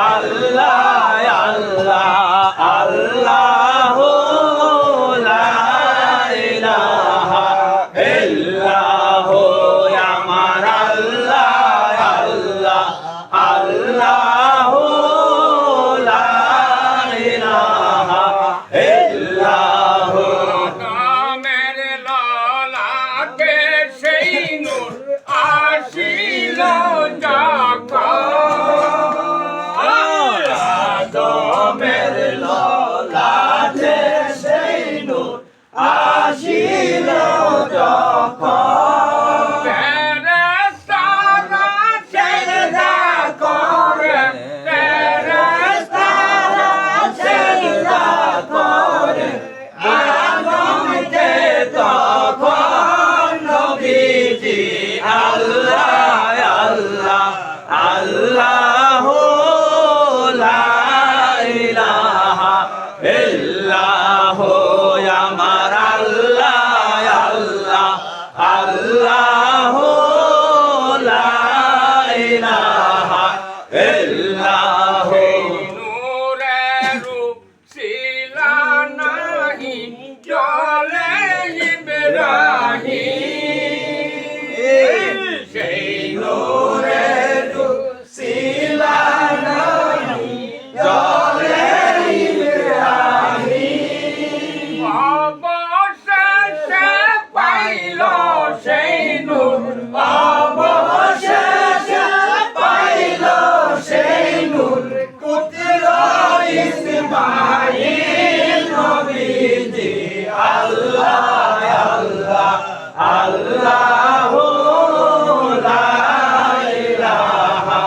আল্লাহ আল্লাহ আল্লাহ লা ইলাহা ইল্লাল্লাহ আমার আল্লাহ আল্লাহ আল্লাহ লা ইলাহা ইল্লাল্লাহ নামের ললাটে সেই নূর আসিল আদমের ললাটে সেই নূর আসিল যখন ফেরেশতারা সেজদা করে ফেরেশতারা সেজদা করে আদমকে তখন নবীজি আল্লাহ আল্লাহ আল্লাহ লা ইলাহা ইল্লাল্লাহ আমার আল্লাহ আল্লাহ আল্লাহ লা ইলাহা ইল্লাল্লাহ নূরের রূপ ছিল নাহি জলে ইব্রাহিম সেই নূরের রূপ ছিল নাহি জলে ইব্রাহিম অবশেষে পাইল সেই নূর অবশেষে পাইল সেই নূর পুত্র ইসমাঈল নবীজি আল্লাহ আল্লাহ আল্লাহ লা ইলাহা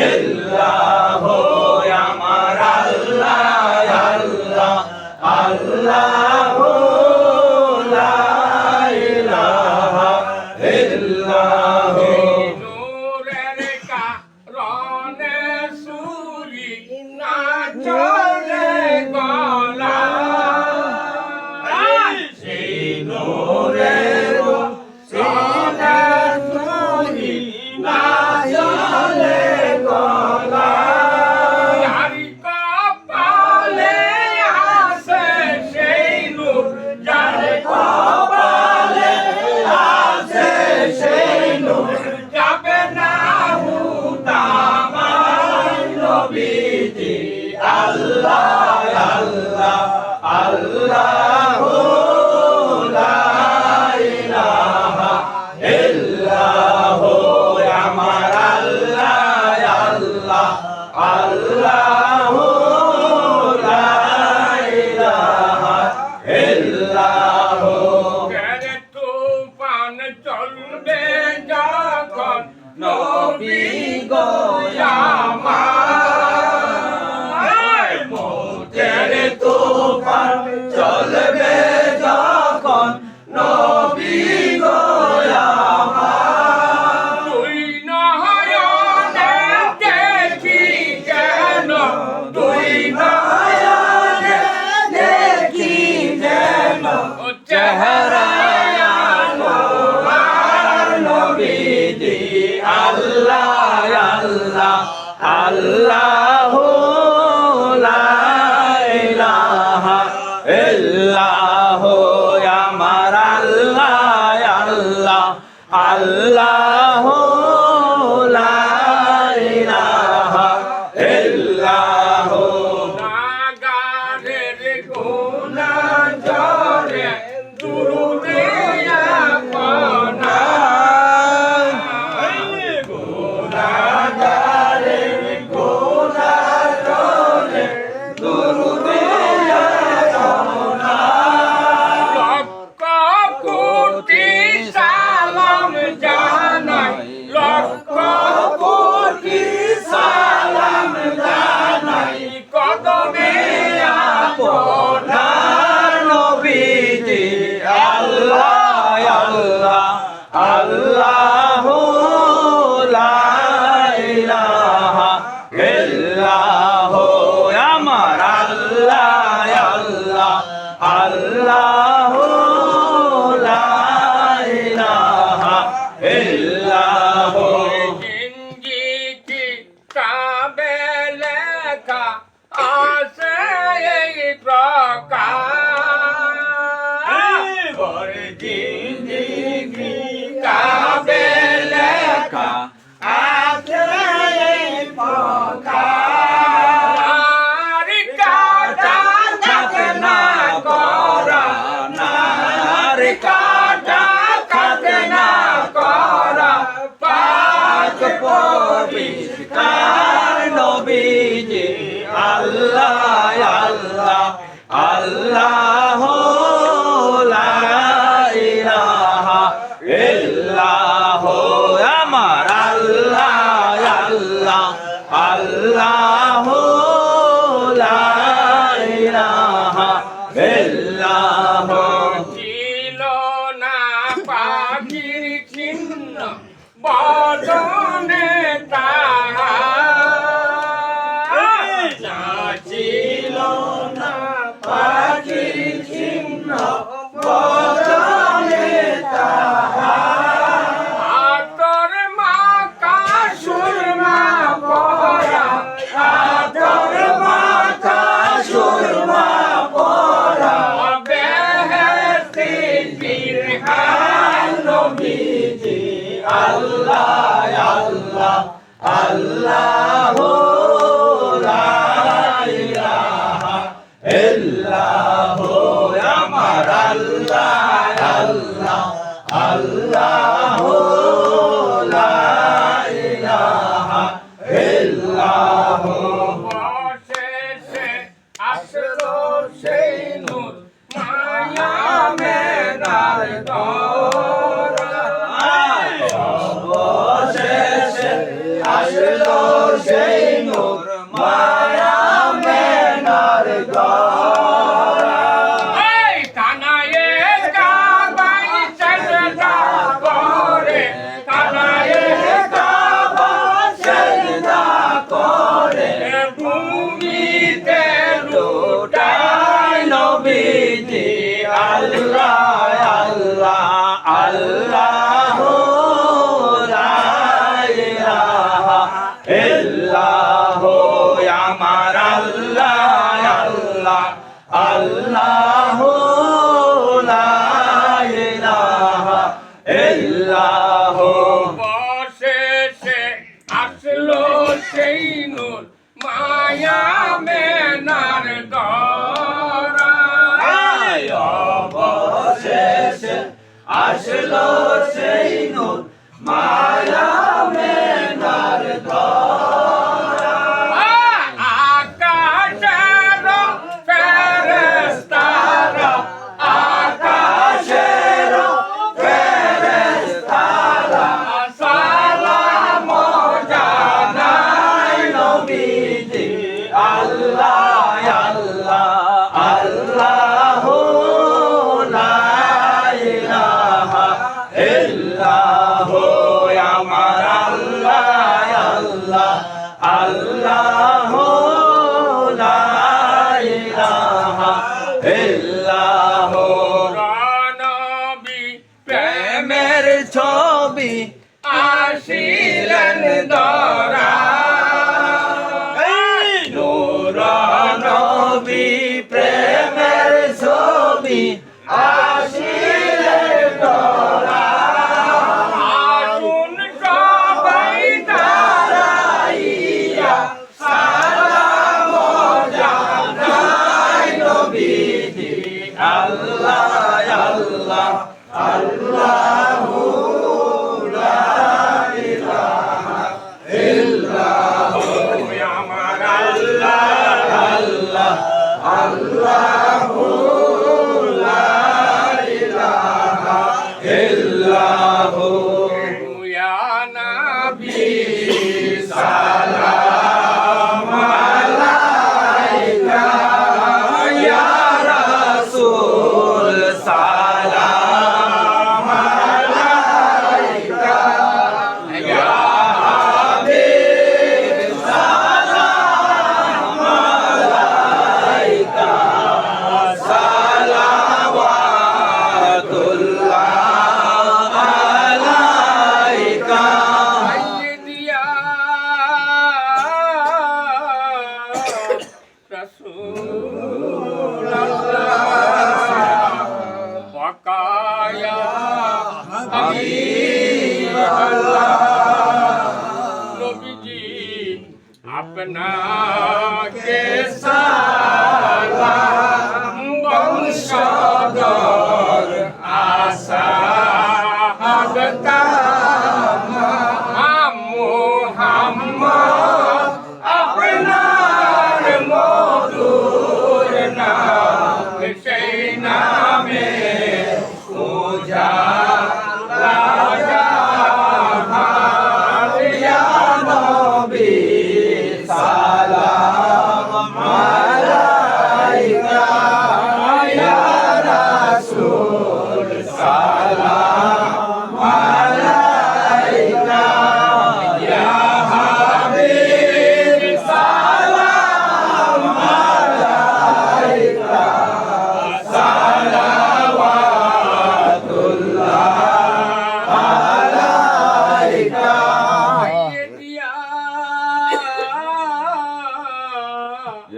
ইল্লাল্লাহ আমার আল্লাহ আল্লাহ আল্লাহ লা ইলাহা ইল্লাল্লাহ নূরের কারণে সুরি না চলে গলা সেই নূরের সিনা সুরি না চলে গলা যারি কপালে আসে সেই নূর যার কপালে আছে সেই নূর যাবে না আমার নবীজি আল্লাহ আল্লাহ আল্লাহ লা ইলাহা ইল্লাল্লাহ আমার আল্লাহ আল্লাহ আল্লাহ লা ইলাহা ইল্লাল্লাহ কেরে তুফান চলবে যখন নবী গো আমার মোটের তুফান চলবে যখন নবী গো আমার তুই নহয়নে দেখি কেন তুই নয়নে দেখি যেন চেহারা আনোয়ার নবীজি আল্লাহ আল্লাহ আল্লাহ লা ইলাহা ইল্লাল্লাহ আমার আল্লাহ আল্লাহ আল্লাহ লা ইলাহা ইল্লাল্লাহ নাগারের গুনা জরে দুরুদে আপনা গুনাহগারের গুনাহ আল্লাহ আল্লাহ আল্লাহ লা ইলাহা ইল্লাহ আমার আল্লাহ আল্লাহ আল্লাহ লা ইলাহা ইল্লাহ ছিল না পাখির চিহ্ন বদনে তাহার ছিল না পাখির চিহ্ন বদনে তাহার আতর মাকা সুরমা পরা আতর মাকা সুরমা পরা বেহেশতি বিরহান নবীজি আল্লাহ আল্লাহ আল্লাহ লা ইলাহা ইল্লাহ আমার আল্লাহ আল্লাহ আল্লাহ লা ইলাহা ইল্লাহ অবশেষে আসলো সেই নূর মায়া মেনার দরায় অবশেষে আসলো সেই নূর মায়া মেনার গড়ায় এই কানায়ে কাবাই সাজদা করে কানায়ে কাবা সেজদা করে ভূমিতে লুটাই নবীজি আল্লাহ আল্লাহ আল্লাহ লা ইলাহা ইল্লাহ আমার আল্লাহ আল্লাহ আল্লাহ লা ইলাহা ইল্লাহ অবশেষে আসলো সেই নূর মায়া মেনার দরায় অবশেষে আসলো সেই নূর মায়া মেনার গড়ায় আকাশের ফেরেশতারা আকাশের ফেরেশতারা সালাম জানাই নবীজি আল্লাহ আল্লাহ আল্লাহ লা ইলাহা ইল্লাহ আমার আল্লাহ আল্লাহ আল্লাহ লা ইলাহা ইল্লাহ নবী প্রেমের ছবি আসিলেন দরায় নূর নবী প্রেমের ছবি আসিলেন দরায় আসুন সবাই দাঁড়াইয়া সালাম জানাই নবীজি আল্লাহ আল্লাহ আল্লাহ লা ইলাহা ইল্লাহ আমার আল্লাহ আল্লাহ আল্লাহ লা ইলাহা ইল্লাহ ইয়া নবী সালাম আলাইকা ইয়া রাসূল সালাম আলাইকা ইয়া হাবিব সালাম আলাইকা সালাওয়াতুল্লাহ আলাইকা সাইয়্যিদিয়া রাসূলুল্লাহ ওয়াকায়া হাবিবাল্লাহ নবীজি আপনাকে সালাম বংশধর আশা মুহাম্মদ আপনার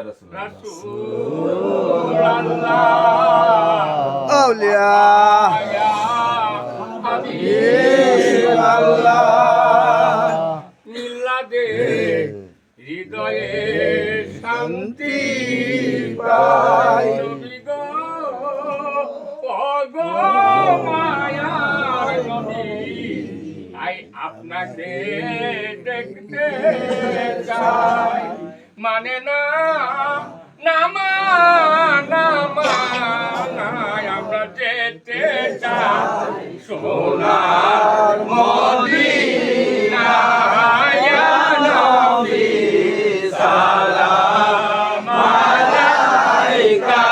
রাসূলুল্লাহ আউলিয়া ইয়া হাবিবাল্লাহ মিলাদে হৃদয়ে শান্তি পাই নবী গো ওগো মায়ার নবী আই আপনাকে দেখতে চাই মানে না নামা নামা আমরা যেতে চাই সোনার মদিনা ইয়া নবী সালাম আলাইকা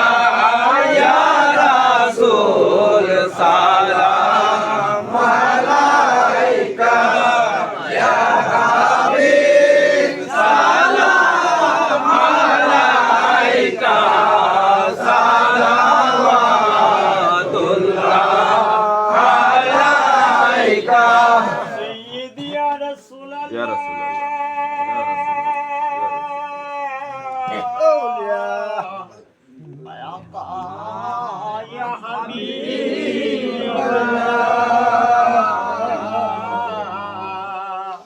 ইয়া রাসূল সালাম আলাইকা ইয়া হাবিব সালাম আলাইকা সালাওয়াতুল্লাহ আলাইকা সাইয়্যিদি ইয়া রাসূলুল্লাহ ইয়া রাসূলুল্লাহ আউলিয়া মায়াকা ইয়া হাবিবাল্লাহ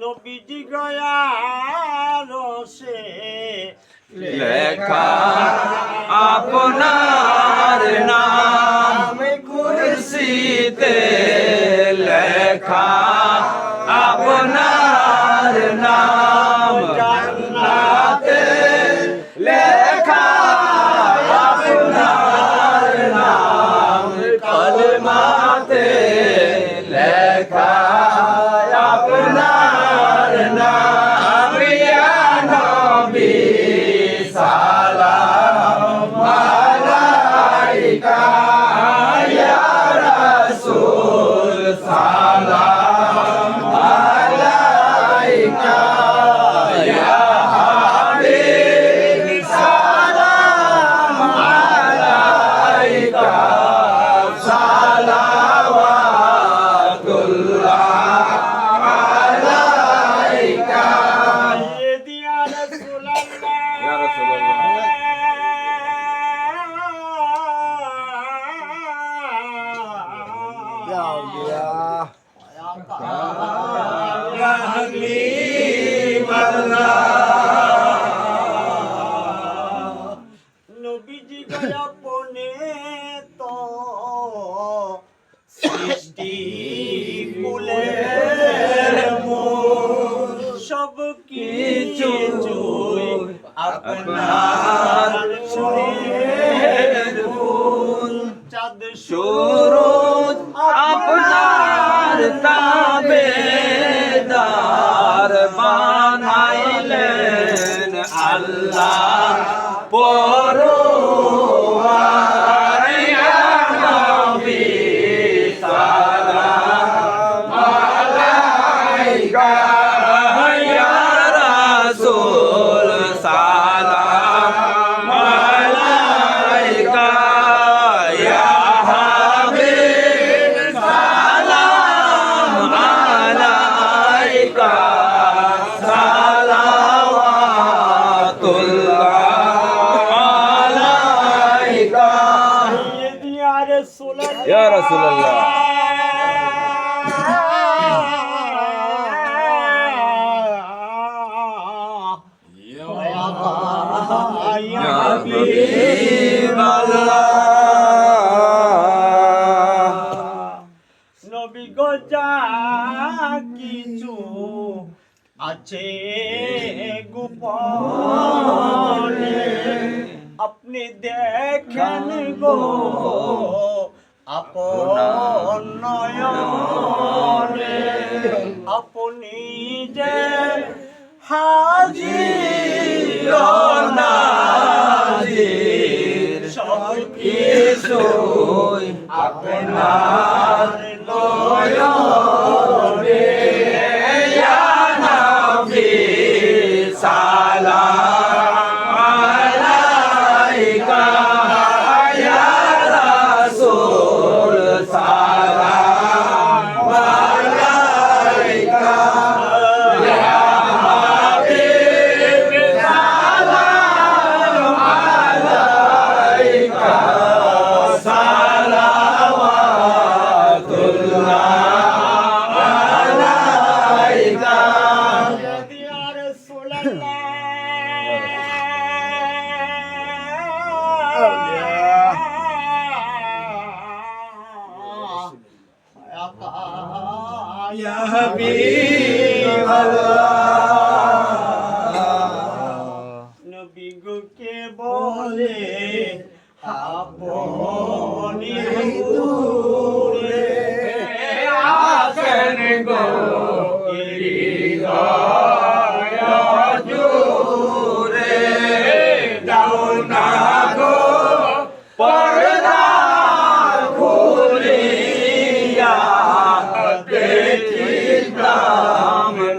নবীজি গয়া রসে লেখা আপনার নাম কুরসিতে লেখা আপনার নাম জান্নাতে লেখা আপনার নাম কলমাতে লেখা আপনার নাম ইয়া নবী সালাম আলাইকা ইয়া রাসূল সালাম আলাইকা ইয়া হাবিব সালাম আলাইকা সালাওয়াতুল্লাহ আলাইকা সাইয়্যিদি ইয়া রাসূলুল্লাহ ইয়া রাসূলুল্লাহ ইয়া আউলিয়া ইয়া হাবিবাল্লাহ নবীজি গয়া পনে তো সৃষ্টি কুলের মূল সব কিছু আপনার সুরের ফুল চাঁদ সুরজ আপনার তাবেদার বানাইলেন আল্লাহ পরওয়ার ইয়া নবী সালাম আলাইকা ইয়া রাসূল সালাম আলাইকা ইয়া হাবিব সালাম আলাইকা সালাওয়াতুল্লাহ আলাইকা সাইয়্যিদি ইয়া রাসূলুল্লাহ ইয়া রাসূলুল্লাহ ইয়া হাবিবাল্লাহ নবী গো যা কিছু আছে গোপনে আপনি দেখেন গো আপন নয়নে আপনি যে হাজির নাজির সব কিছুই আপনার নয়নে ইয়া নবী সালাম আলাইকা ইয়া রাসূল সালাম আলাইকা ইয়া হাবিব সালাম ইয়া হাবিবাল্লাহ নবী গো কে বলে আপনি দূরে আসেন গো হৃদয় জুড়ে দাও না গো পর্দা খুলিয়া দেখিতাম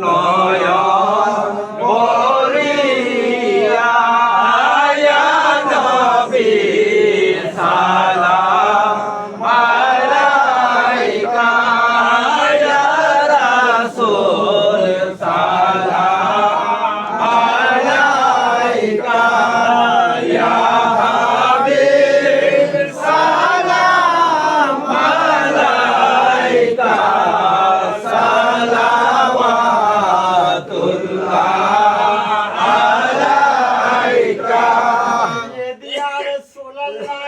নয়ন ভরিয়া ইয়া নবী সালাম আলাইকা ইয়া রাসূল সালাম আলাইকা ইয়া হাবিব সালাম আলাইকা সালাওয়াতুল্লাহ আলাইকা ইয়া রাসূলুল্লাহ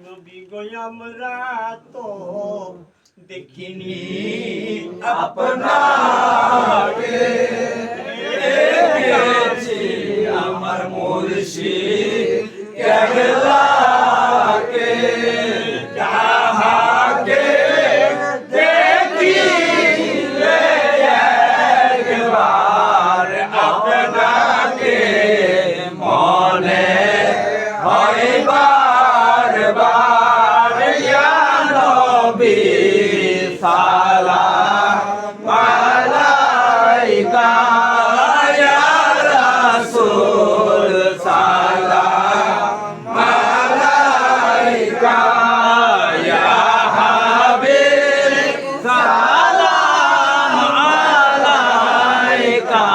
নবী গো আমরা তো দেখিনি আপনাকে দেখেছি আমার মুর্শিদ কেবলাকে যাহাকে দেখিলে একবার আপনাকে মনে হয় বারবার ইয়া নবী সালাম আলাইকা ইয়া রাসূল সালাম আলাইকা ইয়া হাবিব সালাম আলাইকা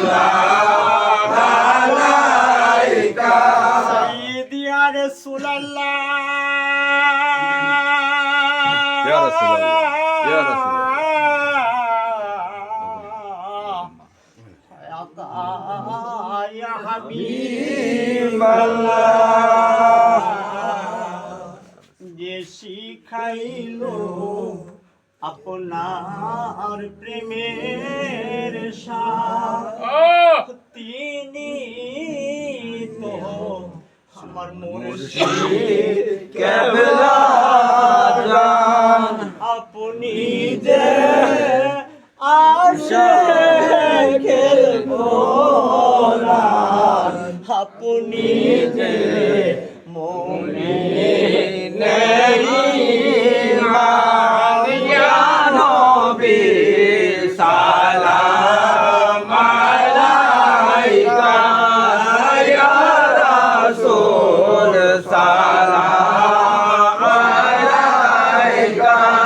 সালাওয়াতুল্লাহ আলাইকা সাইয়্যিদ ইয়া রাসূলুল্লাহ ইয়া রাসূলুল্লাহ, ইয়া রাসূলুল্লাহ। ইয়া হাবিবাল্লাহ যে শিখাইলো আপনার প্রেমের সাথ তিনি তো আমার মুর্শিদ কেবলা জান আপনি যে আশিকের গোলাম আপনি যে মুমিনের ইমান ইয়া নবী